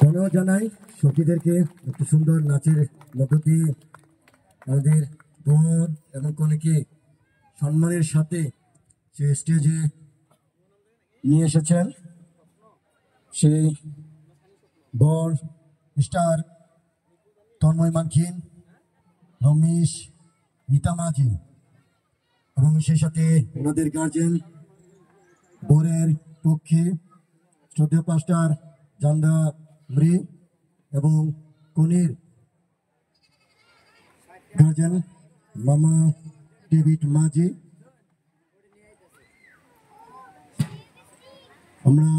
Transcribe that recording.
ধন্যবাদ জানাই সখীদেরকে একটু সুন্দর নাচের মধ্য দিয়ে আমাদের বর এবং কনেকে সম্মানের সাথে সে স্টেজে নিয়ে এসেছেন। সেই বর মিস্টার তন্ময় মার্কিন, রমেশ মিতা মাঝি এবং সেই সাথে ওনাদের গার্জেন, বরের পক্ষে শ্রদ্ধেয় পাস্টার জান্দা মৃ এবং কনের গার্জেন মামা ডেভিড মাঝি। আমরা